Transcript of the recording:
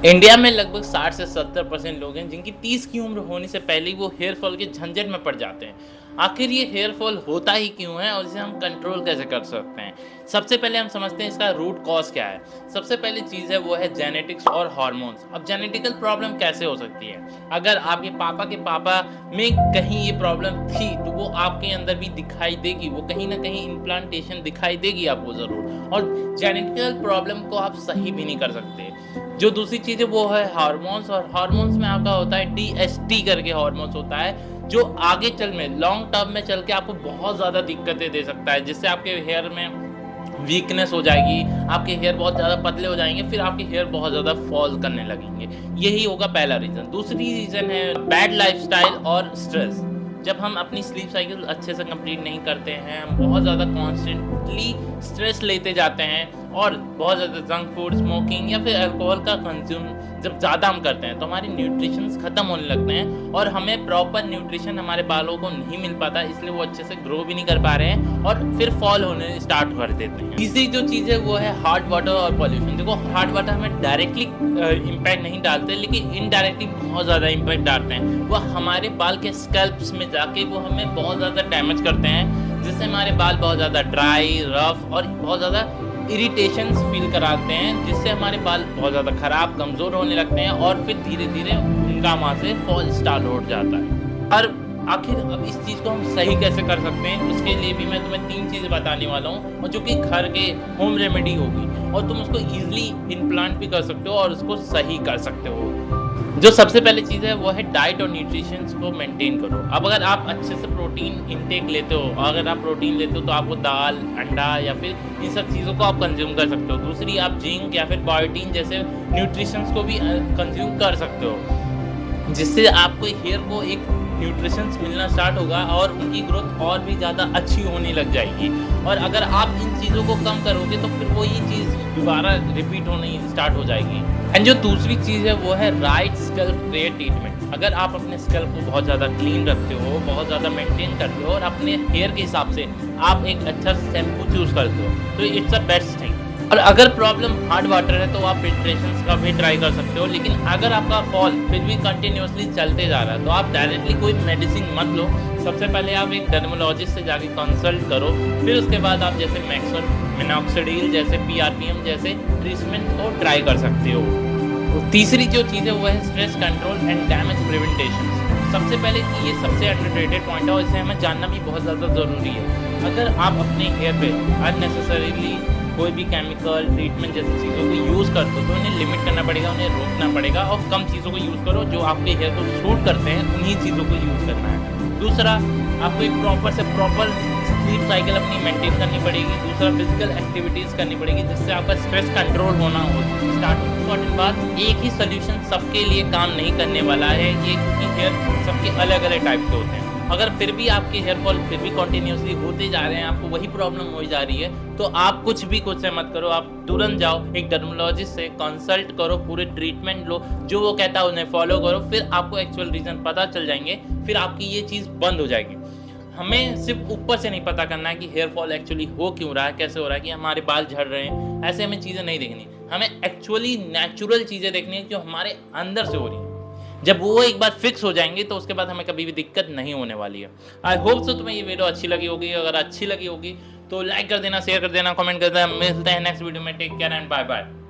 India में लगभग 60 से 70% लोग हैं जिनकी 30 की उम्र होने से पहले ही वो हेयर फॉल के झंझट में पड़ जाते हैं। आखिर ये हेयर फॉल होता ही क्यों है और इसे हम कंट्रोल कैसे कर सकते हैं? सबसे पहले हम समझते हैं इसका रूट कॉज क्या है। सबसे पहली चीज़ है वो है जेनेटिक्स और हार्मोन्स। अब जेनेटिकल प्रॉब्लम कैसे हो सकती है? अगर आपके पापा में कहीं ये प्रॉब्लम थी तो वो आपके अंदर भी दिखाई देगी, वो कहीं ना कहीं इम्प्लांटेशन दिखाई देगी आपको ज़रूर। और जेनेटिकल प्रॉब्लम को आप सही भी नहीं कर सकते। जो दूसरी चीज़ है वो है हार्मोन्स, और हार्मोन्स में आपका होता है DHT करके हार्मोन्स होता है, जो आगे चल में लॉन्ग टर्म में चल के आपको बहुत ज़्यादा दिक्कतें दे सकता है, जिससे आपके हेयर में वीकनेस हो जाएगी, आपके हेयर बहुत ज़्यादा पतले हो जाएँगे, फिर आपके हेयर बहुत ज़्यादा फॉल करने लगेंगे। यही होगा पहला रीज़न। दूसरी रीज़न है बैड लाइफ़स्टाइल और स्ट्रेस। जब हम अपनी स्लीप साइकिल अच्छे से कंप्लीट नहीं करते हैं, हम बहुत ज़्यादा कॉन्स्टेंटली स्ट्रेस लेते जाते हैं और बहुत ज़्यादा जंक फूड, स्मोकिंग या फिर अल्कोहल का कंज्यूम जब ज़्यादा हम करते हैं तो हमारे न्यूट्रिशंस खत्म होने लगते हैं और हमें प्रॉपर न्यूट्रिशन हमारे बालों को नहीं मिल पाता, इसलिए वो अच्छे से ग्रो भी नहीं कर पा रहे हैं और फिर फॉल होने स्टार्ट कर देते हैं। तीसरी जो चीज़ है वो है हॉट वाटर और पॉल्यूशन। देखो, हॉट वाटर हमें डायरेक्टली इम्पैक्ट नहीं डालते, लेकिन इनडायरेक्टली बहुत ज़्यादा इम्पैक्ट डालते हैं। वो हमारे बाल के स्कैल्प्स में जाके वो हमें बहुत ज़्यादा डैमेज करते हैं, जिससे हमारे बाल बहुत ज़्यादा ड्राई, रफ और बहुत ज़्यादा इरिटेशंस फील कराते हैं, जिससे हमारे बाल बहुत ज़्यादा ख़राब, कमज़ोर होने लगते हैं और फिर धीरे-धीरे उनका वहाँ से फॉल स्टार्ट हो जाता है। और आखिर अब इस चीज़ को हम सही कैसे कर सकते हैं, उसके लिए भी मैं तुम्हें 3 चीज़ें बताने वाला हूँ, और जो कि घर के होम रेमेडी होगी और तुम उसको ईज़िली इम्प्लांट भी कर सकते हो और उसको सही कर सकते हो। जो सबसे पहली चीज़ है वो है डाइट और न्यूट्रिशंस को मेंटेन करो। अब अगर आप अच्छे से प्रोटीन इंटेक लेते हो, अगर आप प्रोटीन लेते हो तो आपको दाल, अंडा या फिर इन सब चीज़ों को आप कंज्यूम कर सकते हो। दूसरी, आप जिंक या फिर बायोटीन जैसे न्यूट्रिशंस को भी कंज्यूम कर सकते हो, जिससे आपको हेयर को एक न्यूट्रिशंस मिलना स्टार्ट होगा और उनकी ग्रोथ और भी ज़्यादा अच्छी होने लग जाएगी। और अगर आप इन चीज़ों को कम करोगे तो फिर वो ये चीज़ दोबारा रिपीट होनी स्टार्ट हो जाएगी। एंड जो दूसरी चीज़ है वो है राइट स्कैल्प केयर ट्रीटमेंट। अगर आप अपने स्कैल्प को बहुत ज़्यादा क्लीन रखते हो, बहुत ज़्यादा मेंटेन करते हो और अपने हेयर के हिसाब से आप एक अच्छा शैम्पू चूज़ करते हो तो इट्स अ बेस्ट थिंग। और अगर प्रॉब्लम हार्ड वाटर है तो आप फिल्ट्रेशंस का भी ट्राई कर सकते हो, लेकिन अगर आपका फॉल फिर भी कंटिन्यूसली चलते जा रहा है तो आप डायरेक्टली कोई मेडिसिन मत लो। सबसे पहले आप एक डर्मोलॉजिस्ट से जाके कंसल्ट करो, फिर उसके बाद आप जैसे मिनॉक्सिडिल जैसे PRPM जैसे ट्रीटमेंट को ट्राई कर सकते हो। तीसरी जो चीज़ है वो है stress control and damage prevention. सबसे पहले ये सबसे अंडररेटेड पॉइंट है और इसे हमें जानना भी बहुत ज़्यादा ज़रूरी है। अगर आप अपने हेयर पे अननेसेसरीली कोई भी केमिकल ट्रीटमेंट जैसी चीज़ों को यूज़ करते हो तो उन्हें लिमिट करना पड़ेगा, उन्हें रोकना पड़ेगा और कम चीज़ों को यूज़ करो। जो आपके हेयर को सूट करते हैं उन्हीं चीज़ों को यूज़ करना है। दूसरा, आपको एक प्रॉपर स्लीप साइकिल अपनी मेंटेन करनी पड़ेगी। दूसरा, फिजिकल एक्टिविटीज़ करनी पड़ेगी जिससे आपका स्ट्रेस कंट्रोल होना हो स्टार्ट। इम्पॉर्टेंट बात, एक ही सोल्यूशन सबके लिए काम नहीं करने वाला है ये, क्योंकि हेयर सबके अलग अलग टाइप के होते हैं। अगर फिर भी आपके हेयर फॉल फिर भी कंटिन्यूसली होते जा रहे हैं, आपको वही प्रॉब्लम हो जा रही है, तो आप कुछ भी खुद से मत करो। आप तुरंत जाओ एक डर्मोलॉजिस्ट से कंसल्ट करो, पूरे ट्रीटमेंट लो, जो वो कहता है उन्हें फॉलो करो, फिर आपको एक्चुअल रीज़न पता चल जाएंगे, फिर आपकी ये चीज़ बंद हो जाएगी। हमें सिर्फ ऊपर से नहीं पता करना है कि हेयर फॉल एक्चुअली हो क्यों रहा है, कैसे हो रहा है, कि हमारे बाल झड़ रहे हैं, ऐसे हमें चीज़ें नहीं देखनी। हमें एक्चुअली नेचुरल चीज़ें देखनी है जो हमारे अंदर से हो रही है। जब वो एक बार फिक्स हो जाएंगे तो उसके बाद हमें कभी भी दिक्कत नहीं होने वाली है। आई होप सो तुम्हें ये वीडियो अच्छी लगी होगी। अगर अच्छी लगी होगी तो लाइक कर देना, शेयर कर देना, कमेंट कर देना। मिलते हैं नेक्स्ट वीडियो में। Take care and bye bye.